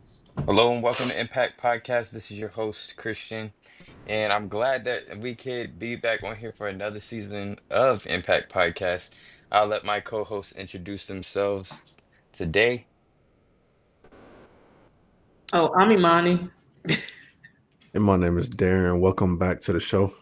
Hello and welcome to Impact Podcast. This is your host, Christian, and I'm glad that we could be back on here for another season of Impact Podcast. I'll let my co-hosts introduce themselves today. Oh, I'm Imani. And my name is Darren. Welcome back to the show.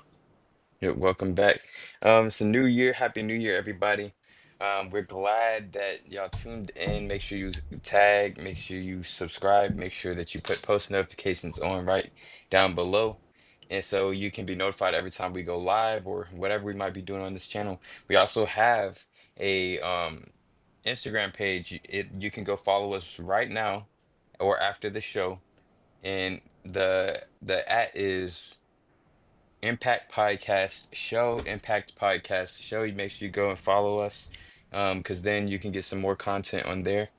Yeah, welcome back. It's a new year. Happy New Year, everybody. We're glad that y'all tuned in. Make sure you tag, make sure you subscribe, make sure that you put post notifications on right down below. And so you can be notified every time we go live or whatever we might be doing on this channel. We also have a Instagram page. You can go follow us right now or after the show. And the at is Impact Podcast Show, Impact Podcast Show. You make sure you go and follow us, because then you can get some more content on there.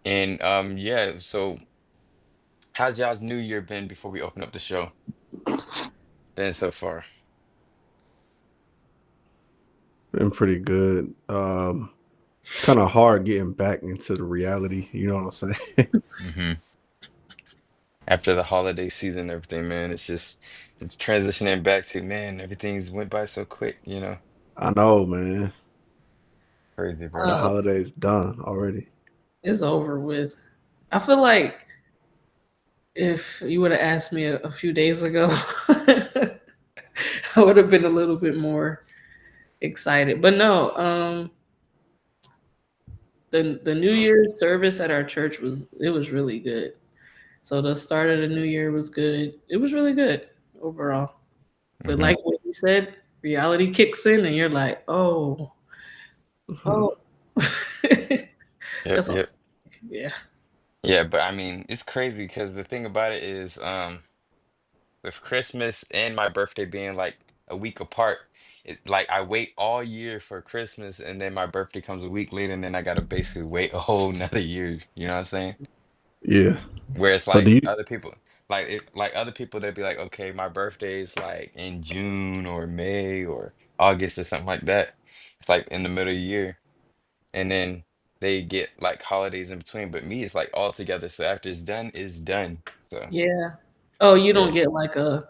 And yeah, so how's y'all's New Year been before we open up the show? Been so far. Been pretty good. Kind of hard getting back into the reality. You know what I'm saying? hmm After the holiday season and everything, man, it's transitioning back to, man, everything's went by so quick. I know, man. Crazy, bro. The Uh, holiday's done already. it's over with. I feel like if you would have asked me a few days ago, I would have been a little bit more excited. But no, the New Year's service at our church was really good. So the start of the new year was good. It was really good overall. But hmm like what you said, reality kicks in, and you're like, oh. Yep, That's all. yep. Yeah. Yeah, but I mean, it's crazy because the thing about it is, with Christmas and my birthday being like a week apart, like I wait all year for Christmas and then my birthday comes a week later and then I gotta basically wait a whole nother year. You know what I'm saying? Yeah. Where it's So do like you? other people, like other people, they'd be like, okay, my birthday is like in June or May or August or something like that. It's like in the middle of the year, and then they get like holidays in between. But me, it's like all together. So after it's done, it's done. So Yeah. Oh, you don't yeah. get like a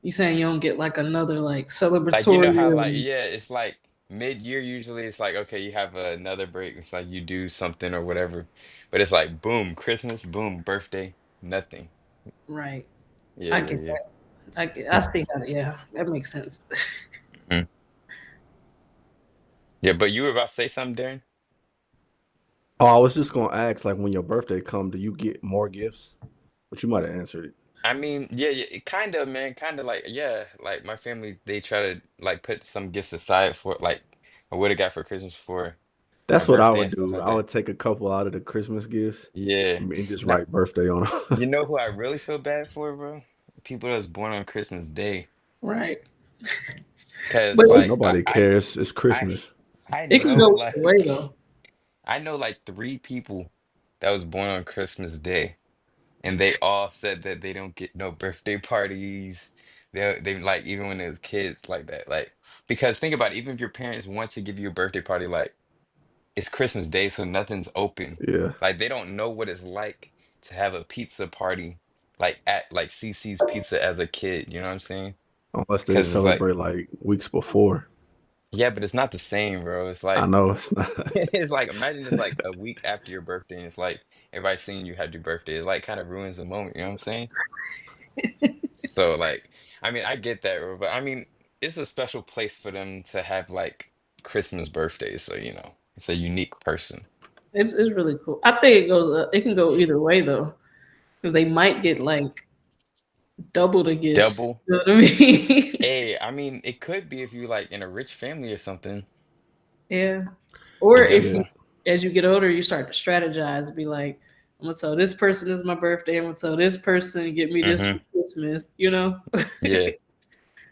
you saying you don't get like another like Like you know how like celebratory. yeah, it's like mid-year usually it's like okay, you have another break. It's like you do something or whatever. But it's like boom, Christmas, boom, birthday, nothing. Right. Yeah, I yeah, get yeah. that. I see that. Yeah, that makes sense. Mhm. Yeah, but you were about to say something, Darren? Oh, I was just gonna ask, like, when your birthday come, do you get more gifts? But you might have answered it. I mean, yeah, yeah, kind of, man, kind of like yeah, like my family they try to like put some gifts aside for like I would have got for Christmas for my That's what I birthday would and stuff do. like I that. would take a couple out of the Christmas gifts Yeah. and just Now, write birthday on them. you know who I really feel bad for, bro? People that was born on Christmas Day. Right. But Cause But like nobody cares. It's I Christmas. I it can know go either way like though. I know like three people that was born on Christmas Day, and they all said that they don't get no birthday parties. They like even when they was kids like that. Like because think about it, even if your parents want to give you a birthday party, like it's Christmas Day, so nothing's open. Yeah. Like they don't know what it's like to have a pizza party like at like CC's Pizza as a kid. You know what I'm saying? Unless they Because it's like celebrate like weeks before. yeah, but it's not the same, bro. It's I like know it's not. it's like imagine it's like a week after your birthday and it's like everybody seeing you had your birthday. It like kind of ruins the moment, you know what I'm saying? So like I mean I get that, bro, but I mean it's a special place for them to have like Christmas birthdays, so it's a unique person. It's really cool. I think it goes. It can go either way though, because they might get like double the gifts. Double. You know what I mean? Hey, I mean it could be if you like in a rich family or something. Yeah. I Or if guess Yeah. you, so. as you get older, you start to strategize. Be like, I'm gonna tell this person is my birthday. I'm gonna tell this person get me this hmm for Christmas. You know? Yeah.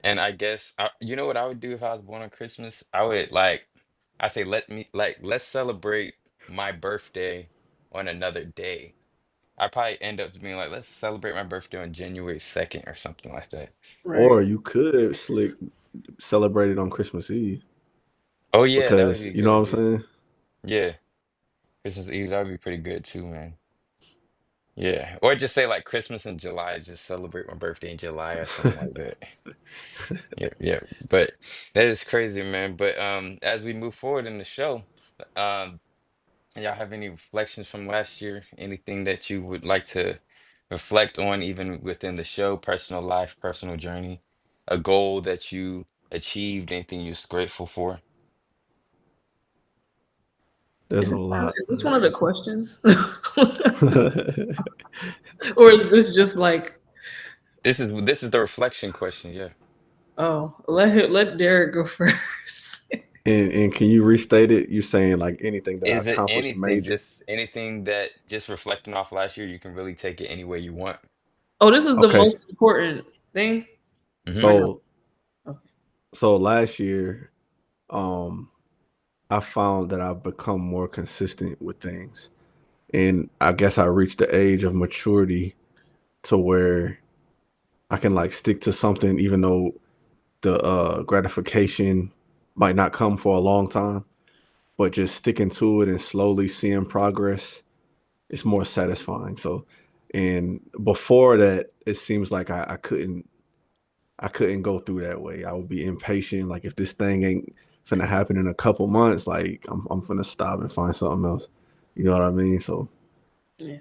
And I guess you know what I would do if I was born on Christmas? I would like I say let's celebrate my birthday on another day. I probably end up being like let's celebrate my birthday on January 2nd or something like that. Right. Or you could celebrate it on Christmas Eve Oh yeah, that would because be you know good what too. I'm saying? Yeah. Christmas Eve that would be pretty good too, man. Yeah. Or just say like Christmas in July, just celebrate my birthday in July or something like that. Yeah, yeah. But that is crazy, man. But as we move forward in the show, um, y'all have any reflections from last year? Anything that you would like to reflect on, even within the show, personal life, personal journey, a goal that you achieved, anything you're grateful for? There's a lot, Is this one of man. the questions? Or is this just like, This is the reflection question, yeah. oh, let Derek go first. And can you restate it? You saying like anything that I Is it accomplished anything, major? just anything that just reflecting off last year, you can really take it any way you want. Oh, this is the Okay. most important thing Hmm. right now. So Okay. so last year, um, I found that I've become more consistent with things. And I guess I reached the age of maturity to where I can like stick to something even though the gratification might not come for a long time, but just sticking to it and slowly seeing progress is more satisfying. So, and before that, it seems like I couldn't go through that way. I would be impatient. Like if this thing ain't finna happen in a couple months, like I'm finna stop and find something else. You know what I mean? So Yeah.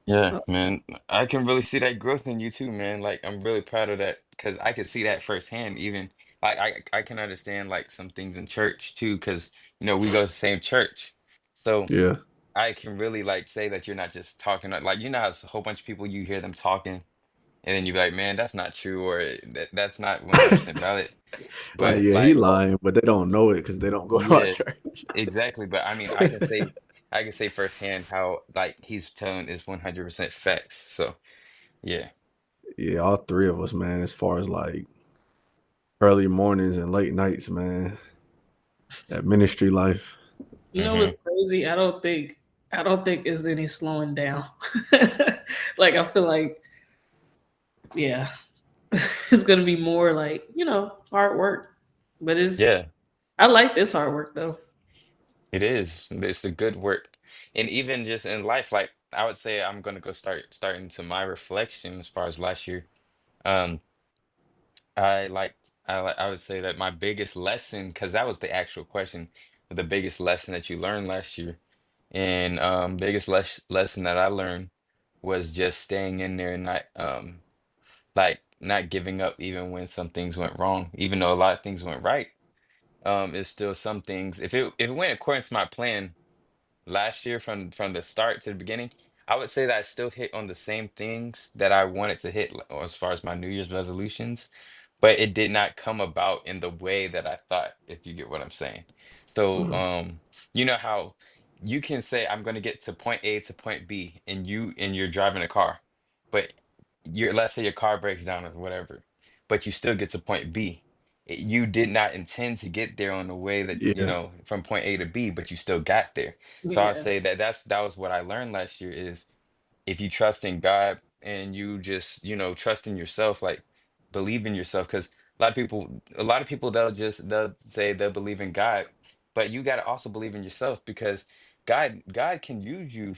Yeah, Oh, man. I can really see that growth in you too, man. Like I'm really proud of that because I could see that firsthand. Even like I can understand like some things in church too, because we go to the same church. So yeah, I can really like say that you're not just talking like how it's a whole bunch of people you hear them talking and then you be like, man, that's not true or that's not 100% valid. like But yeah, he like, lying, but they don't know it because they don't go to our yeah, church. exactly. But I mean, I can say firsthand how like he's telling is 100% facts. So yeah. Yeah, all three of us, man. As far as like early mornings and late nights, man. That ministry life. you know Hmm. what's crazy? I don't think is any slowing down. Like I feel like, yeah, it's gonna be more like, hard work. But Yeah, I like this hard work though. it is. It's the good work. And even just in life, like I would say I'm gonna go starting to my reflection as far as last year. Um, I would say that my biggest lesson, because that was the actual question, the biggest lesson that you learned last year. And biggest lesson that I learned was just staying in there and not like not giving up even when some things went wrong, even though a lot of things went right. It's still some things. If it went according to my plan last year from the start to the beginning, I would say that I still hit on the same things that I wanted to hit as far as my New Year's resolutions, but it did not come about in the way that I thought, if you get what I'm saying. So, Mhm. you know how you can say I'm going to get to point A to point B and you're driving a car, but let's say your car breaks down or whatever, but you still get to point B. You did not intend to get there on the way that, Yeah. from point A to B, but you still got there. So I'll Yeah. say that that was what I learned last year is if you trust in God and you just, trust in yourself, like believe in yourself, because a lot of people they'll say they'll believe in God, but you got to also believe in yourself because God can use you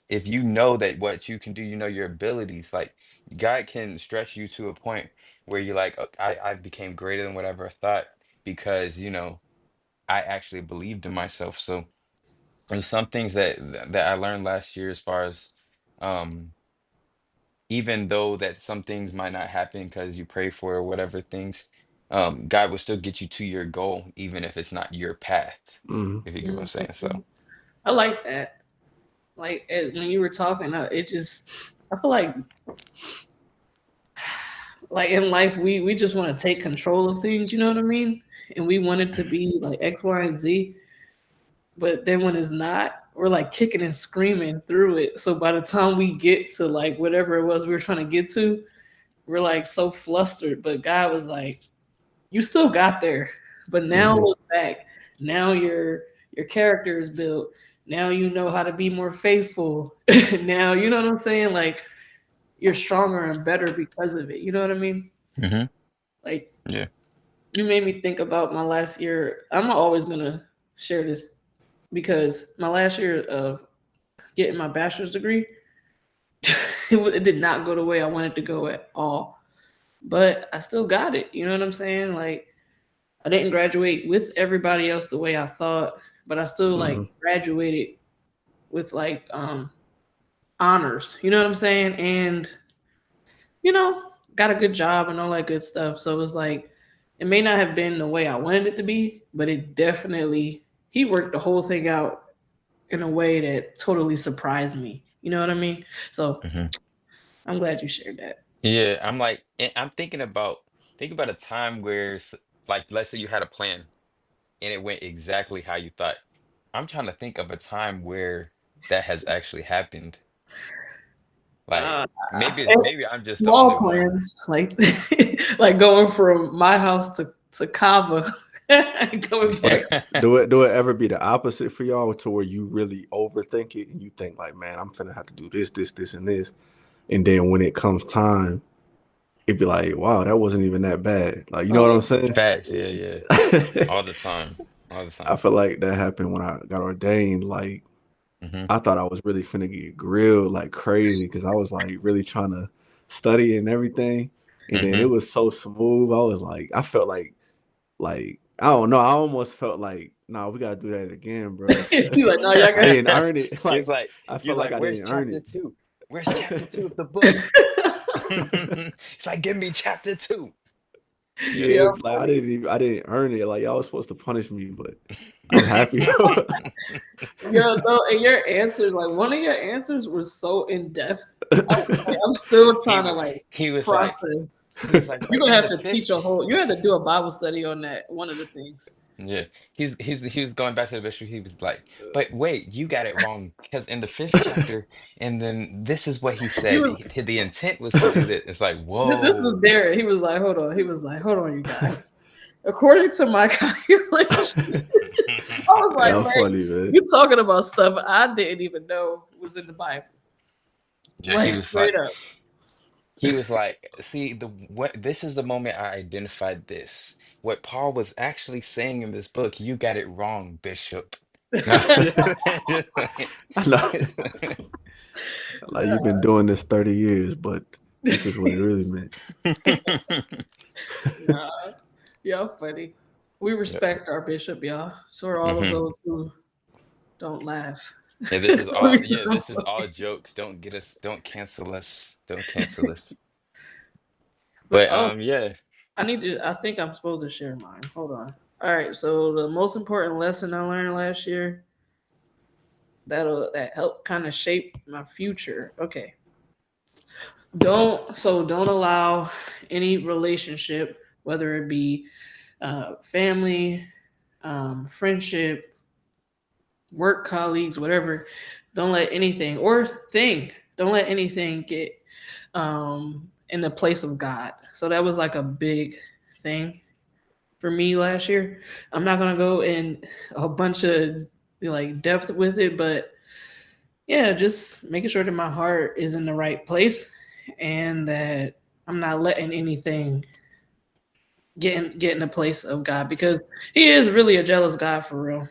if you know that what you can do, your abilities, like God can stretch you to a point where you're like, I became greater than whatever I thought because, I actually believed in myself. So there's some things that I learned last year as far as um even though that some things might not happen because you pray for or whatever things, God will still get you to your goal even if it's not your path, Mhm. if you get what I'm Yes, saying. So I like that. Like when you were talking, I feel like in life we just want to take control of things. You know what I mean? And we want it to be like X, Y, and Z. But then when it's not, we're like kicking and screaming through it. So by the time we get to like whatever it was we were trying to get to, we're like so flustered. But God was like, "You still got there." But now Mhm. look back. Now your character is built. Now you know how to be more faithful. Now you know what I'm saying. Like you're stronger and better because of it. You know what I mean? hmm. Like Yeah. you made me think about my last year. I'm always gonna share this because my last year of getting my bachelor's degree, it did not go the way I wanted to go at all. But I still got it. You know what I'm saying? Like I didn't graduate with everybody else the way I thought, but I still like Mhm. graduated with like honors. You know what I'm saying? And you know, got a good job and all that good stuff. So it was like it may not have been the way I wanted it to be, but it definitely he worked the whole thing out in a way that totally surprised me. You know what I mean? So Mhm. I'm glad you shared that. Yeah, I'm like, I'm thinking about think about a time where, like, let's say you had a plan and it went exactly how you thought. I'm trying to think of a time where that has actually happened. Like, Uh, maybe I'm just the only Small one. plans, like like going from my house to Kava, and coming But back. do it ever be the opposite for y'all to where you really overthink it and you think like, man, I'm finna have to do this, this, this, and this, and then when it comes time, it'd be like, wow, that wasn't even that bad. Like, you know what Oh, I'm saying? Facts, yeah, yeah. All the time. All the I time. feel like that happened when I got ordained. Like, Hmm. I thought I was really finna get grilled like crazy because I was like really trying to study and everything, and then it Hmm. was so smooth. I was like, I felt like I don't know. I almost felt like, nah, we gotta do that again, bro. you like, no, y'all I got. didn't earn it. He's Like like, I you're felt like like, I where's didn't earn chapter it. two? Where's chapter two of the book? It's like, give me chapter two. Yeah. Yeah, Yeah, like buddy. I didn't earn it. Like y'all was supposed to punish me, but I'm happy. Yo, no, and your answers, like one of your answers was so in depth. I'm still He trying to was like he was like process. he was like, You're but gonna in have the to teach fifth. a whole. You have to do a Bible study on that. One of the things. Yeah, he was going back to the bishop. He was like, "But wait, you got it wrong because in the fifth chapter, and then this is what he He said. was. The intent was to do that." It's like, This was whoa. Derek. He was like, hold on. He was like, hold on, you guys. According to my calculation, I was like, Y'all man, funny, man. you talking about stuff I didn't even know was in the Bible. Yeah, Like straight up. he was like, see the what this is the moment I identified this. What Paul was actually saying in this book, you got it wrong, Bishop. I know. Like you've been doing this 30 years, but this is what it really meant. Nah, y'all funny. We Yeah. respect our bishop, y'all. So are all of Mhm. those who don't laugh. Yeah, this is We all. Yeah, sound this is funny. all jokes. Don't get us. Don't cancel us. Don't cancel us. But But oh, yeah. I need to. I think I'm supposed to share mine. Hold on. All right. So the most important lesson I learned last year that helped kind of shape my future. Okay. Don't allow any relationship, whether it be family, friendship, work colleagues, whatever. Don't let anything or thing. Don't let anything get in the place of God. So that was like a big thing for me last year. I'm not gonna go in a bunch of like depth with it, but yeah, just making sure that my heart is in the right place and that I'm not letting anything get in the place of God because He is really a jealous God for real.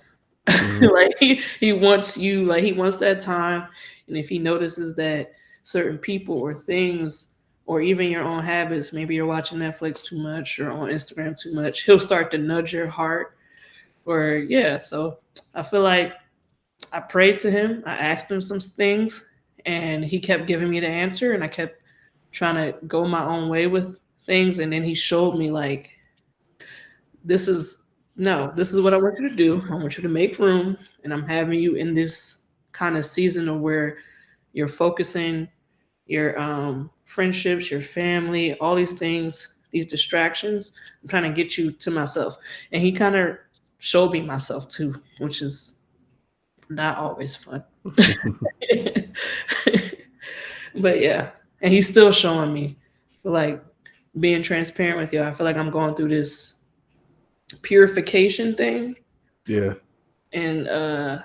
Mhm. Like he wants you, like he wants that time, and if he notices that certain people or things or even your own habits, maybe you're watching Netflix too much or on Instagram too much, he'll start to nudge your heart. Or yeah, so I feel like I prayed to him, I asked him some things, and he kept giving me the answer, and I kept trying to go my own way with things, and then he showed me like this is no, this is what I want you to do. I want you to make room, and I'm having you in this kind of season of where you're focusing your friendships, your family, all these things, these distractions. I'm trying to get you to myself, and he kind of showed me myself too, which is not always fun. But yeah, and he's still showing me. Like being transparent with you, I feel like I'm going through this purification thing, Yeah. and I'm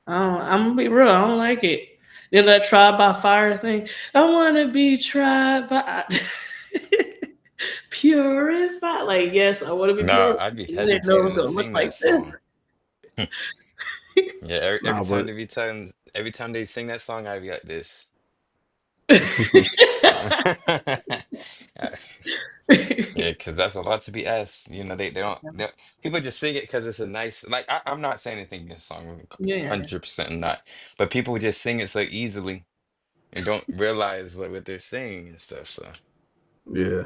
gonna be real. I don't like it. Then that trial by fire thing. I want to be tried by purified. Like yes, I want to be No, purified. I'd be And then it know it's hesitating to gonna look sing like that this. song. Yeah, Nah, but every time they sing that song, I be like this. Yeah, because that's a lot to be asked. You know, people just sing it because it's a nice, like, I'm not saying anything against the song, Yeah, yeah, yeah. 100% not, but people just sing it so easily and don't realize like what they're saying and stuff. So, yeah,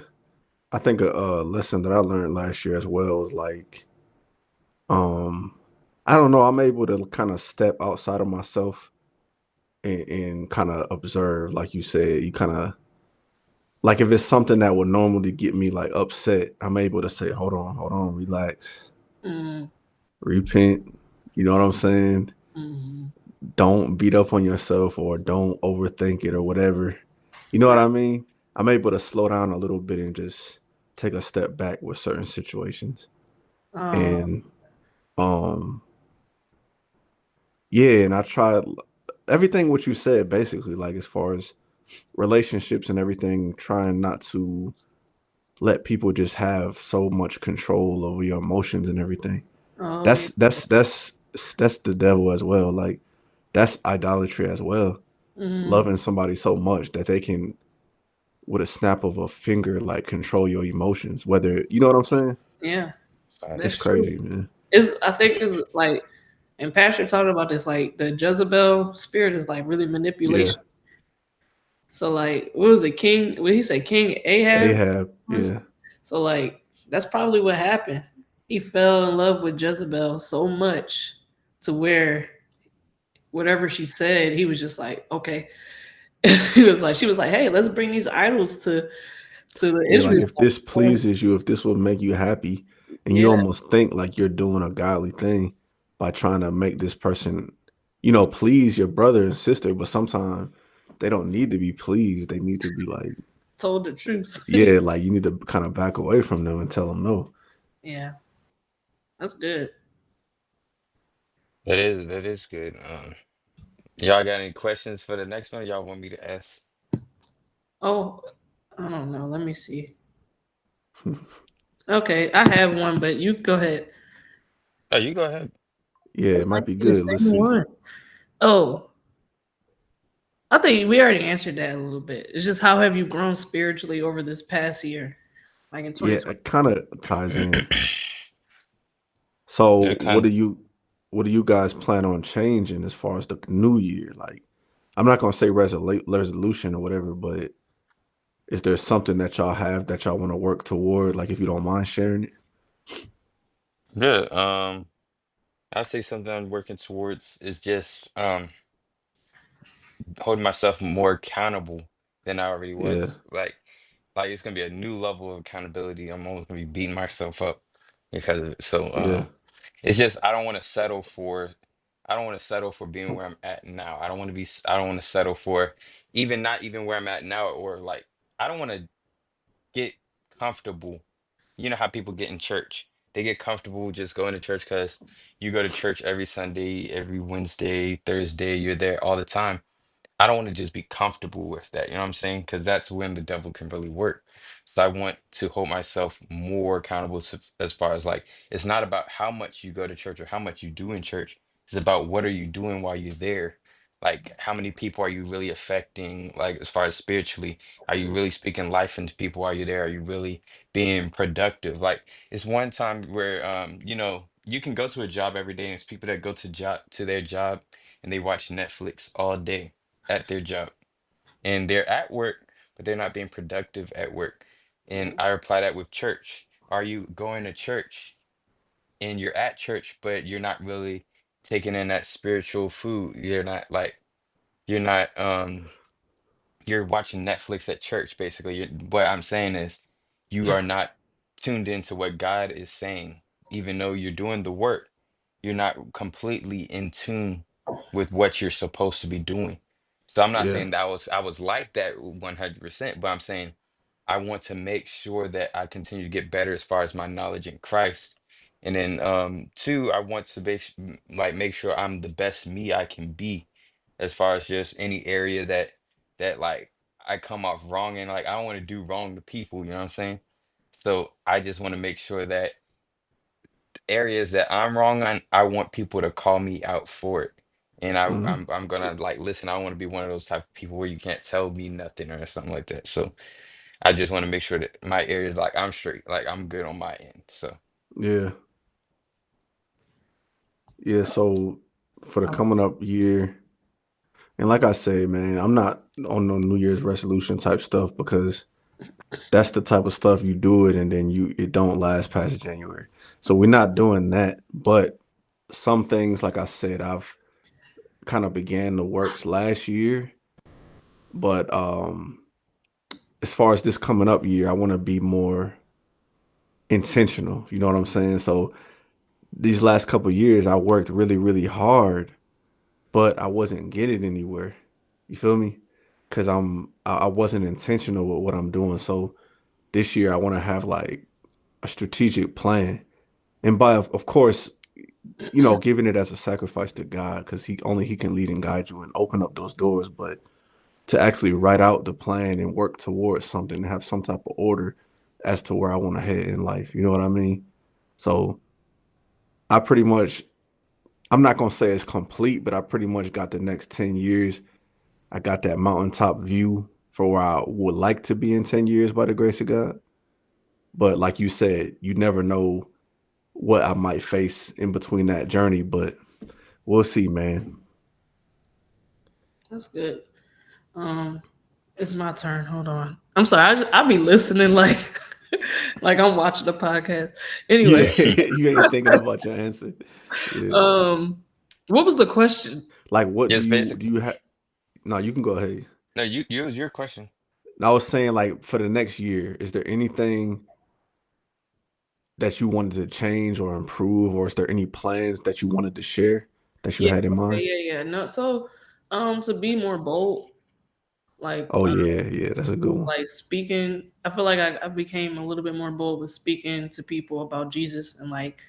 I think a lesson that I learned last year as well was like, um, I don't know, I'm able to kind of step outside of myself and kind of observe, like you said, you kind of like if it's something that would normally get me like upset, I'm able to say, hold on, relax, Mm, repent. You know what I'm saying? mm, Don't beat up on yourself or don't overthink it or whatever. You know what I right. mean? I'm able to slow down a little bit and just take a step back with certain situations. Oh, And um yeah, and I tried everything what you said basically, like as far as relationships and everything, trying not to let people just have so much control over your emotions and everything. oh yeah. That's the devil as well. Like that's idolatry as well. Mm, Loving somebody so much that they can with a snap of a finger like control your emotions. Whether you know what I'm saying? yeah, It's that's facts. true. crazy, man. I think is like, and Pastor talked about this, like the Jezebel spirit is like really Yeah. manipulation. So like, what was it, King? What he say, King Ahab? Ahab, yeah. So like, that's probably what happened. He fell in love with Jezebel so much to where whatever she said, he was just like, okay. She was like, hey, let's bring these idols to the Yeah, like Israel. if this pleases you, if this will make you happy, and you Yeah, almost think like you're doing a godly thing by trying to make this person, you know, please your brother and sister, but sometimes they don't need to be pleased. They need to be like, told the truth. yeah, like you need to kind of back away from them and tell them no. Yeah, that's good. That is good. Y'all got any questions for the next one? Y'all want me to ask? Oh, I don't know. Let me see. Okay, I have one, but you go ahead. Oh, you go ahead. Yeah, It it might might be be the good. same Let's see. one. Oh, I think we already answered that a little bit. It's just how have you grown spiritually over this past year, like in Yeah, 2020? it kind of ties in. So, That kind what do you guys plan on changing as far as the new year? Like, I'm not gonna say resolution or whatever, but is there something that y'all have that y'all want to work toward? Like, if you don't mind sharing it. yeah. I'd say something I'm working towards is just holding myself more accountable than I already Yeah, was. Like it's gonna be a new level of accountability. I'm always gonna be beating myself up because of it. So yeah, it's just I don't want to settle for being where I'm at now. I don't want to settle for even not even where I'm at now or like I don't want to get comfortable. You know how people get in church. They get comfortable just going to church because you go to church every Sunday, every Wednesday, Thursday, you're there all the time. I don't want to just be comfortable with that. You know what I'm saying? Because that's when the devil can really work. So I want to hold myself more accountable to as far as like it's not about how much you go to church or how much you do in church. It's about what are you doing while you're there. Like how many people are you really affecting? Like as far as spiritually, are you really speaking life into people while you're there? Are you really being productive? Like it's one time where you can go to a job every day and it's people that go to their job and they watch Netflix all day at their job and they're at work, but they're not being productive at work. And I reply that with church. Are you going to church and you're at church, but you're not really taking in that spiritual food? You're not you're watching Netflix at church, basically. What I'm saying is you are not tuned into what God is saying. Even though you're doing the work, you're not completely in tune with what you're supposed to be doing. So I'm not yeah, saying that I was like that 100%, but I'm saying I want to make sure that I continue to get better as far as my knowledge in Christ. And then two, I want to make sure I'm the best me I can be as far as just any area that like I come off wrong and like I don't want to do wrong to people, you know what I'm saying? So I just want to make sure that areas that I'm wrong on, I want people to call me out for it. And Mm, I'm gonna like listen. I don't want to be one of those type of people where you can't tell me nothing or something like that. So I just want to make sure that my areas like I'm straight, like I'm good on my end. So yeah. Yeah, so for the Um, coming up year, and like I say, man, I'm not on no New Year's resolution type stuff because that's the type of stuff you do it and then it don't last past January. So we're not doing that. But some things, like I said, I've kind of began the works last year. But as far as this coming up year, I want to be more intentional. You know what I'm saying? So these last couple years, I worked really, really hard, but I wasn't getting anywhere. You feel me? Because I wasn't intentional with what I'm doing. So this year, I want to have like a strategic plan, and by of course, giving it as a sacrifice to God, because he can lead and guide you and open up those doors. But to actually write out the plan and work towards something and have some type of order as to where I want to head in life. You know what I mean? So I pretty much, I'm not gonna say it's complete, but I pretty much got the next 10 years. I got that mountaintop view for where I would like to be in 10 years by the grace of God. But like you said, you never know what I might face in between that journey, but we'll see, man. that's good. Um, it's my turn. Hold on. I'm sorry. I'll be listening like like I'm watching the podcast. Anyway, Yeah, you ain't thinking about your answer. Yeah. what was the question? Like what yes, do basically. you have? No, you can go ahead. No, you it was your question. I was saying like for the next year, is there anything that you wanted to change or improve, or is there any plans that you wanted to share that you Yeah, had in okay, mind? yeah. No, so to be more bold, like Oh yeah, yeah, that's a good one. like speaking. I feel like I became a little bit more bold with speaking to people about Jesus and like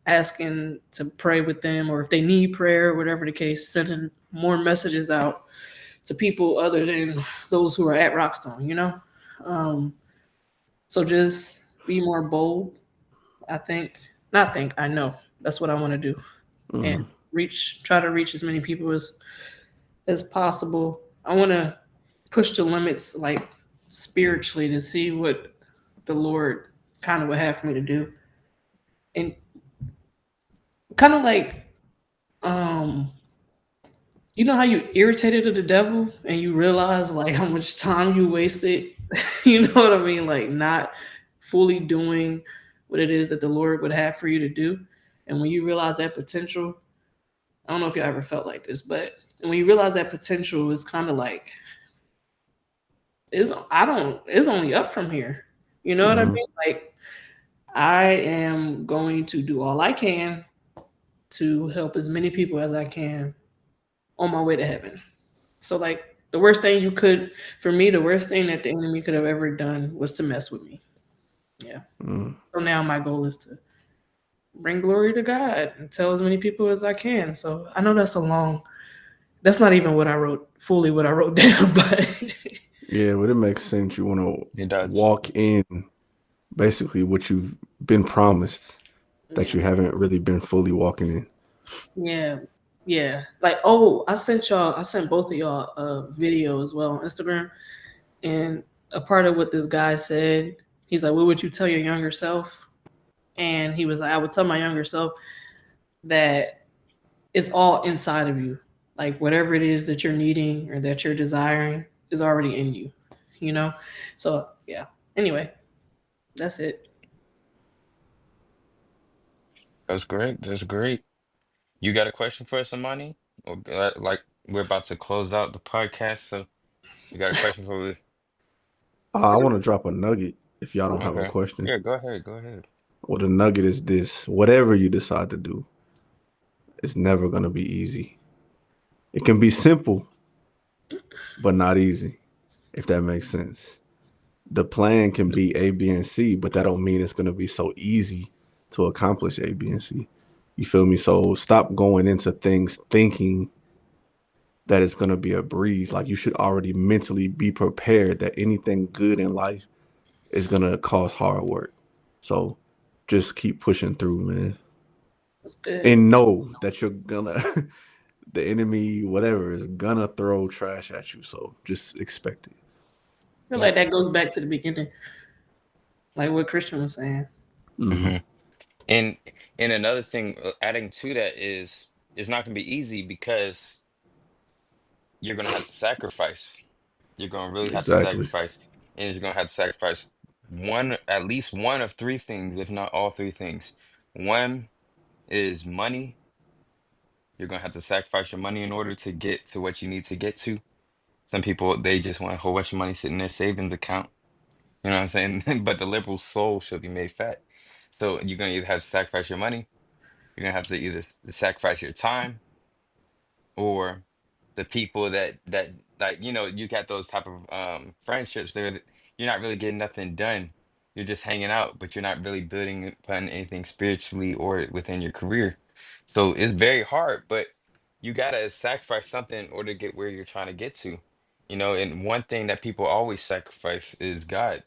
asking to pray with them or if they need prayer, whatever the case, sending more messages out to people other than those who are at Rockstone, you know? Um, so just be more bold, I think. Not think, I know. That's what I want to do. And Mm, try to reach as many people as possible. I want to push the limits like spiritually to see what the Lord kind of would have for me to do. And kind of like um you know how you irritated to the devil and you realize like how much time you wasted, you know what I mean, like not fully doing what it is that the Lord would have for you to do. And when you realize that potential, I don't know if you ever felt like this, but when you realize that potential is kind of like it's only up from here, you know what I mm, mean, like I am going to do all I can to help as many people as I can on my way to heaven. So like the worst thing you could for me, the worst thing that the enemy could have ever done was to mess with me. Yeah. mm. So now my goal is to bring glory to God and tell as many people as I can. So I know that's not even what I wrote fully what I wrote down, but Yeah, but it makes sense. You want to It does. walk in basically what you've been promised that yeah. you haven't really been fully walking in. Yeah. Yeah. Like, I sent both of y'all a video as well on Instagram. And a part of what this guy said, he's like, what would you tell your younger self? And he was like, I would tell my younger self that it's all inside of you. Like whatever it is that you're needing or that you're desiring is already in you, you know? So yeah. Anyway, that's it. That's great. That's great. You got a question for us, Amani? Or like we're about to close out the podcast, so you got a question for me? I want to drop a nugget if y'all don't have a Okay. question. Yeah, go ahead. Go ahead. Well, the nugget is this: whatever you decide to do, it's never going to be easy. It can be simple, but not easy, if that makes sense. The plan can be A, B, and C, but that don't mean it's going to be so easy to accomplish A, B, and C. You feel me? So stop going into things thinking that it's going to be a breeze. Like you should already mentally be prepared that anything good in life is going to cause hard work. So just keep pushing through, man. That's good. and know that you're gonna the enemy, whatever, is gonna throw trash at you. So just expect it. I feel like Yep. that goes back to the beginning, like what Christian was saying. Hmm. Hmm. And another thing, adding to that is it's not gonna be easy because you're gonna have to sacrifice. You're gonna really have to Exactly. sacrifice, and you're gonna have to sacrifice at least one of three things, if not all three things. One is money. You're gonna have to sacrifice your money in order to get to what you need to get to. Some people they just want a whole bunch of money sitting in their savings account. You know what I'm saying? But the liberal soul should be made fat. So you're gonna either have to sacrifice your money, you're gonna have to either sacrifice your time, or the people that like you got those type of friendships there that you're not really getting nothing done. You're just hanging out, but you're not really building upon anything spiritually or within your career. So it's very hard, but you gotta sacrifice something in order to get where you're trying to get to. And one thing that people always sacrifice is God.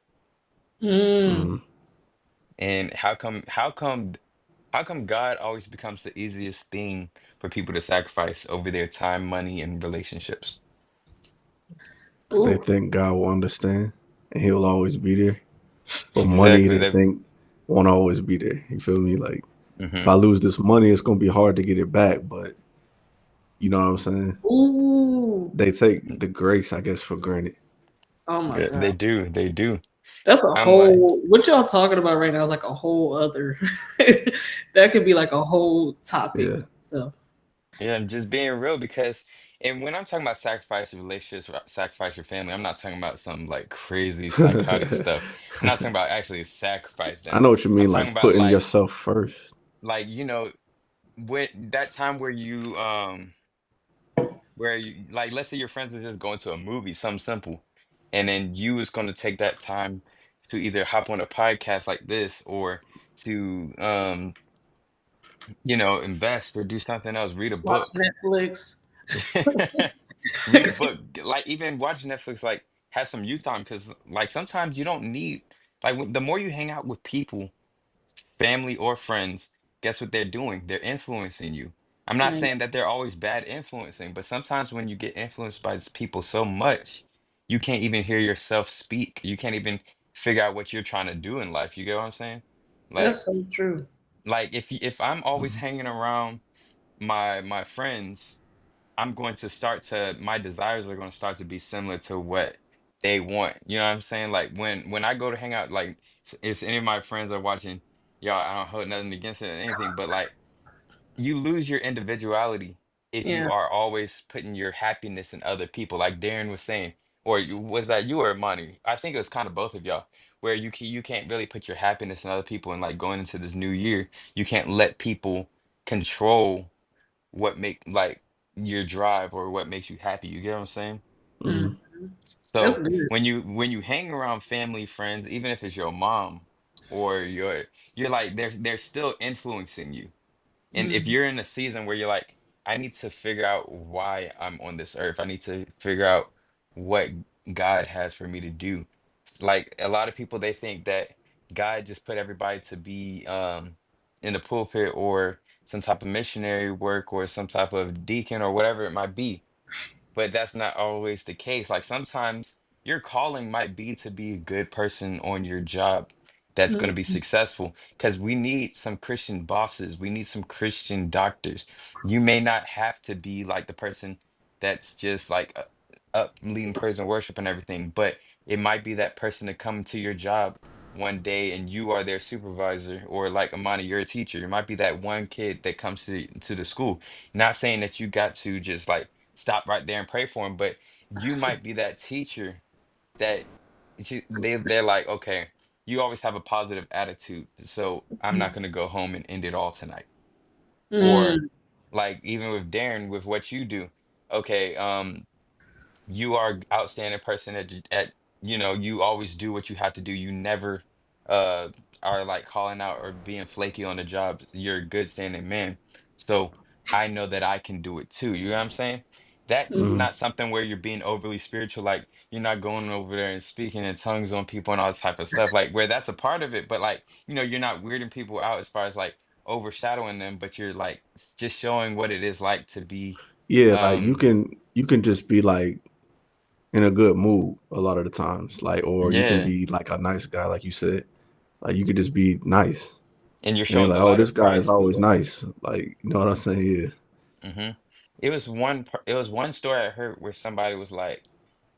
Mm. Hmm. And how come God always becomes the easiest thing for people to sacrifice over their time, money, and relationships? Because they Ooh. think God will understand and He'll always be there. But money, Exactly. they That. think won't always be there. You feel me? Like if Hmm. I lose this money, it's gonna be hard to get it back. But you know what I'm saying? Ooh. They take the grace, I guess, for granted. Oh my Yeah, god. they do. They do. That's a I'm like, whole what y'all talking about right now is like a whole other that could be like a whole topic. Yeah. So yeah, I'm just being real because, and when I'm talking about sacrifice your relationships, sacrifice your family, I'm not talking about some like crazy psychotic stuff. I'm not talking about actually sacrifice I them. know what you I'm mean, talking like about putting yourself first. when that time where you like, let's say your friends were just going to a movie, something simple, and then you was going to take that time to either hop on a podcast like this or to invest or do something else, read a watch book. Netflix. Read a book, like even watch Netflix, like have some you time because like sometimes you don't need like the more you hang out with people, family or friends, guess what they're doing? They're influencing you. I'm not Right. saying that they're always bad influencing, but sometimes when you get influenced by people so much, you can't even hear yourself speak. You can't even figure out what you're trying to do in life. You get what I'm saying? Like, That's so true. if I'm always Mhm. hanging around my friends, I'm going to start to my desires are going to start to be similar to what they want. You know what I'm saying? Like when I go to hang out, like if any of my friends are watching, y'all, I don't hold nothing against it or anything, but like you lose your individuality if you Yeah. are always putting your happiness in other people. Like Darren was saying, or was that you or Monty? I think it was kind of both of y'all, where you can't really put your happiness in other people, and like going into this new year, you can't let people control what make like your drive or what makes you happy. You get what I'm saying? Mm. Mhm. That's So good. when you hang around family, friends, even if it's your mom or you're like they're still influencing you. And if Mm. you're in a season where you're like, I need to figure out why I'm on this earth. I need to figure out what God has for me to do. Like a lot of people, they think that God just put everybody to be in the pulpit or some type of missionary work or some type of deacon or whatever it might be, but that's not always the case. Like sometimes your calling might be to be a good person on your job that's going to be Mm. successful because we need some Christian bosses. We need some Christian doctors. You may not have to be like the person that's just like up leading praise and worship and everything, but it might be that person to come to your job one day and you are their supervisor, or like Amani, you're a teacher. It might be that one kid that comes to the school. Not saying that you got to just like stop right there and pray for him. But you might be that teacher that they're like, okay, you always have a positive attitude, so I'm not gonna go home and end it all tonight. Or Mm. like even with Darren, with what you do, okay, you are outstanding person at you always do what you have to do. You never uh are like calling out or being flaky on the job. You're a good standing man. So I know that I can do it too. You know what I'm saying? That's Mm. Mhm. not something where you're being overly spiritual, like you're not going over there and speaking in tongues on people and all this type of stuff. Like where that's a part of it, but like, you're not weirding people out as far as like overshadowing them, but you're like just showing what it is like to be Yeah, like um you can just be like in a good mood a lot of the times, like, or you can yeah, be like a nice guy, like you said. Like you could just be nice, and you're and they're showing like, the oh, light this of guy is Christ through always it. nice. Like, you know what I'm saying? Yeah, Hmm. It was one story I heard where somebody was like,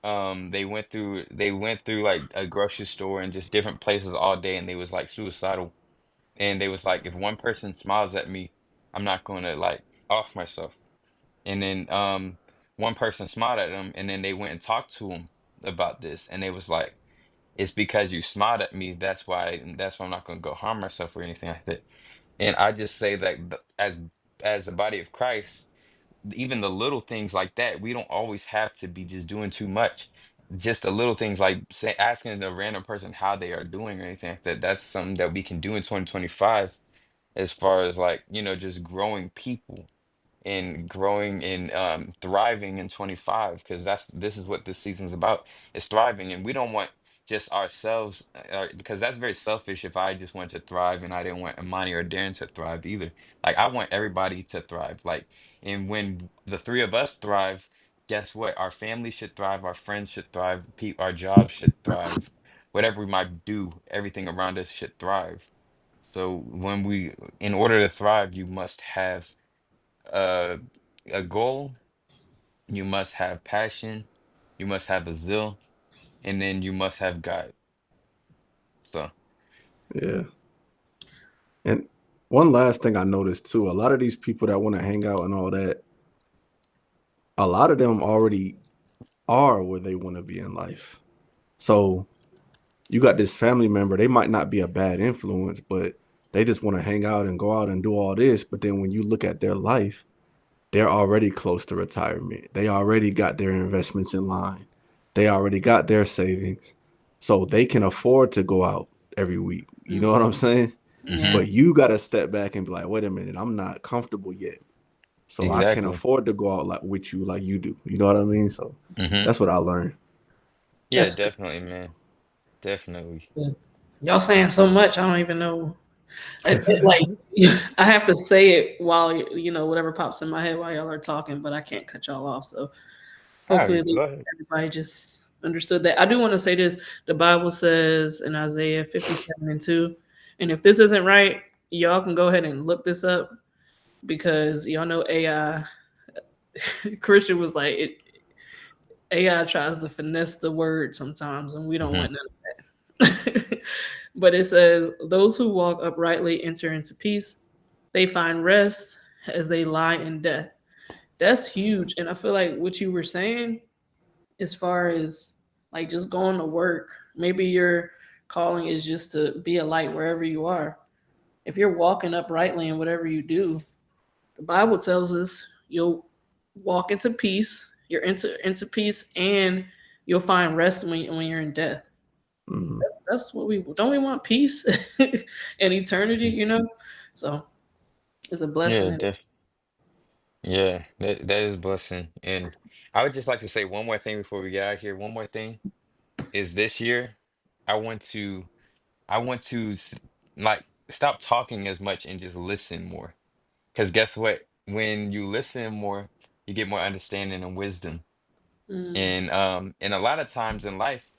they went through like a grocery store and just different places all day, and they was like suicidal, and they was like, if one person smiles at me, I'm not going to like off myself. And then one person smiled at them, and then they went and talked to him about this, and they was like, it's because you smiled at me, that's why I'm not going to go harm myself or anything like that. And I just say that as the body of Christ, even the little things like that, we don't always have to be just doing too much. Just the little things like asking a random person how they are doing or anything like that. That's something that we can do in 2025 as far as like, just growing people and growing and thriving in 25, because this is what this season's about, is thriving. And we don't want just ourselves, because that's very selfish if I just want to thrive and I didn't want Imani or Darren to thrive either. Like I want everybody to thrive, like, and when the three of us thrive, guess what, our family should thrive, our friends should thrive, our jobs should thrive, whatever we might do, everything around us should thrive. So in order to thrive, you must have uh, a goal, you must have passion, you must have a zeal, and then you must have God. So, yeah. And one last thing I noticed too, a lot of these people that want to hang out and all that, a lot of them already are where they want to be in life. So you got this family member, they might not be a bad influence, but they just want to hang out and go out and do all this. But then when you look at their life, they're already close to retirement. They already got their investments in line. They already got their savings. So they can afford to go out every week. You know what I'm Hmm. saying? hmm, Yeah. But you got to step back and be like, wait a minute, I'm not comfortable yet. So I can't exactly. afford to go out like with you like you do. You know what I mean? So Hmm. that's what I learned. Yeah, That's good. definitely, man. Definitely. Y'all saying so much, I don't even know. Like I have to say it while whatever pops in my head while y'all are talking, but I can't cut y'all off. So All hopefully right, go ahead. everybody just understood that. I do want to say this: the Bible says in Isaiah 57:2, and if this isn't right, y'all can go ahead and look this up because y'all know AI. Christian was like, AI tries to finesse the word sometimes, and we don't Hmm. want none of that. But it says, "Those who walk uprightly enter into peace; they find rest as they lie in death." That's huge, and I feel like what you were saying, as far as like just going to work, maybe your calling is just to be a light wherever you are. If you're walking uprightly in whatever you do, the Bible tells us you'll walk into peace. You're into peace, and you'll find rest when you're in death. Mhm. That's what we don't. We want peace and eternity, Hmm. So it's a blessing. Yeah, yeah, that is blessing. And I would just like to say one more thing before we get out of here. One more thing is this year, I want to I want to like stop talking as much and just listen more. Because guess what? When you listen more, you get more understanding and wisdom. Mm. And a lot of times in life,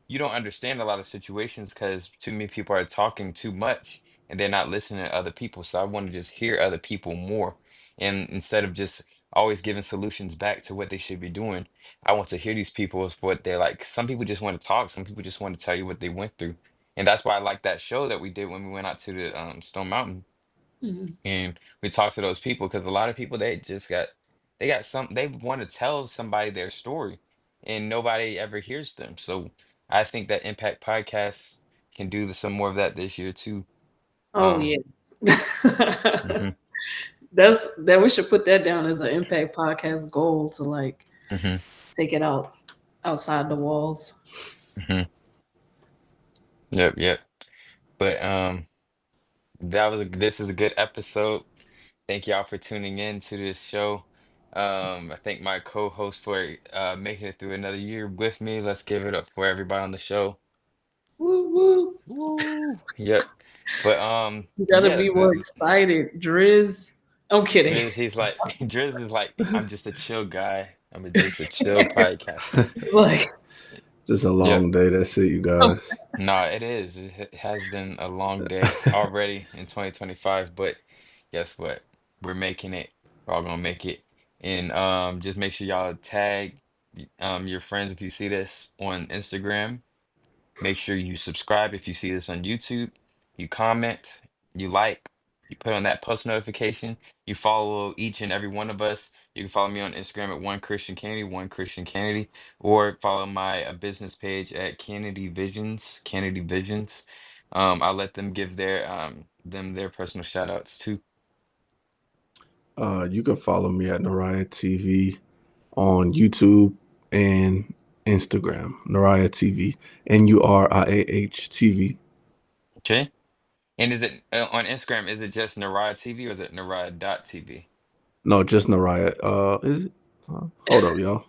you don't understand a lot of situations because too many people are talking too much and they're not listening to other people. So I want to just hear other people more. And instead of just always giving solutions back to what they should be doing, I want to hear these people as what they're like. Some people just want to talk, some people just want to tell you what they went through. And that's why I like that show that we did when we went out to the Stone Mountain Mm. and we talked to those people, because a lot of people, they want to tell somebody their story and nobody ever hears them. So I think that Impact Podcasts can do some more of that this year too. Oh yeah. um mhm, That's that we should put that down as an impact podcast goal to like mhm, take it outside the walls. mhm. Yep, yep. But this is a good episode. Thank y'all for tuning in to this show. I thank my co-host for making it through another year with me. Let's give it up for everybody on the show. Woo woo. Woo. Yep. But You gotta yeah, be more excited, Driz. I'm kidding. Driz, he's like Driz is like, I'm just a chill guy. just a chill podcaster. Like, Just a Yep. long day. That's it, you um, guys. No, it is. It has been a long day already in 2025, but guess what? We're making it. We're all gonna make it. And just make sure y'all tag your friends if you see this on Instagram. Make sure you subscribe if you see this on YouTube. You comment, you like, you put on that post notification. You follow each and every one of us. You can follow me on Instagram at One Christian Kennedy, One Christian Kennedy, or follow my business page at Kennedy Visions, Kennedy Visions. I'll let them give their personal shout outs too. You can follow me at Nariah TV on YouTube and Instagram. Nariah TV. Nuriah TV. Okay. And is it on Instagram? Is it just Naraya TV or is it Naraya.tv? No, just Nariah. Is it? Hold up, y'all.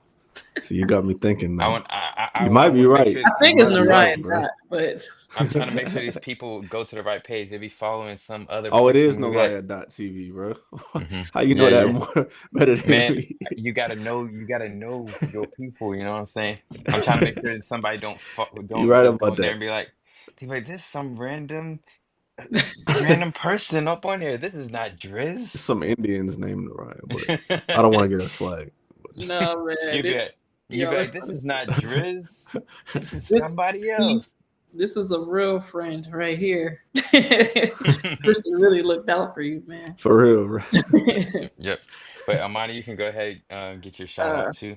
See, you got me thinking I now. want I You I might be want to make right. sure. I You think it's might be right, Narayan bro. Dot, but I'm trying to make sure these people go to the right page. They be following some other Oh, it is person. They be like, Nariah.tv, bro. How you know Yeah, that yeah, more better than man. me? You gotta know your people. You know what I'm saying? I'm trying to make sure that somebody You're don't right just go about in there that. and be like, this is some random person up on here. This is not Driz. Some Indians named Nariah, but I don't want to get us flagged. no man, You be like, you be y'all are like, this funny. is not Driz. This is This somebody see, else. this is a real friend right here. Christian really looked out for you, man. For real, bro. Yep. But Amani, you can go ahead get your shout out uh, too.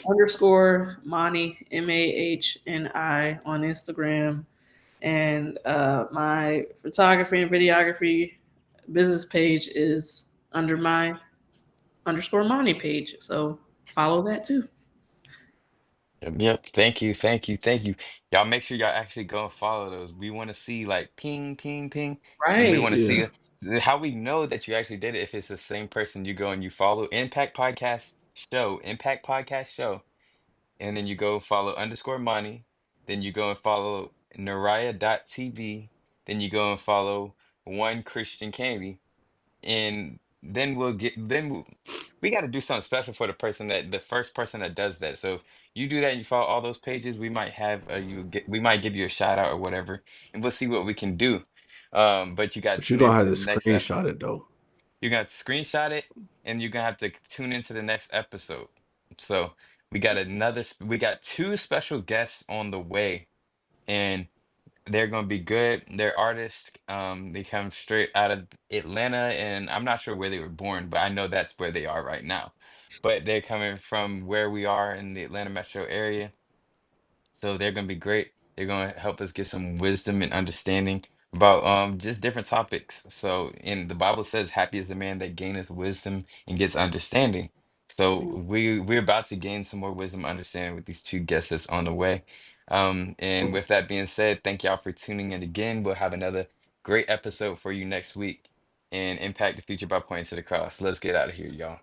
underscore Mani Mahni on Instagram, and my photography and videography business page is under my underscore Mani page. So follow that too. Yep. Yep. Thank you. Thank you. Thank you. Y'all make sure y'all actually go and follow those. We want to see like ping, ping, ping. And we Right. want to Yeah. see how we know that you actually did it if it's the same person you go and you follow Impact Podcast Show. And then you go follow underscore money. Then you go and follow Naraya.tv. Then you go and follow One Christian Candy. And then we got to do something special for the first person that does that. So if you do that and you follow all those pages, we might have we might give you a shout out or whatever, and we'll see what we can do. But you got to But you're tune gonna have into to the next screenshot it though. you got to screenshot it, and you're gonna have to tune into the next episode. So we got two special guests on the way, and they're gonna be good. They're artists. They come straight out of Atlanta, and I'm not sure where they were born, but I know that's where they are right now. But they're coming from where we are in the Atlanta metro area, so they're gonna be great. They're gonna help us get some wisdom and understanding about just different topics. So, in the Bible says, "Happy is the man that gaineth wisdom and gets understanding." So we're about to gain some more wisdom and understanding with these two guests that's on the way. And with that being said, thank y'all for tuning in again. We'll have another great episode for you next week and impact the future by pointing to the cross. Let's get out of here, y'all.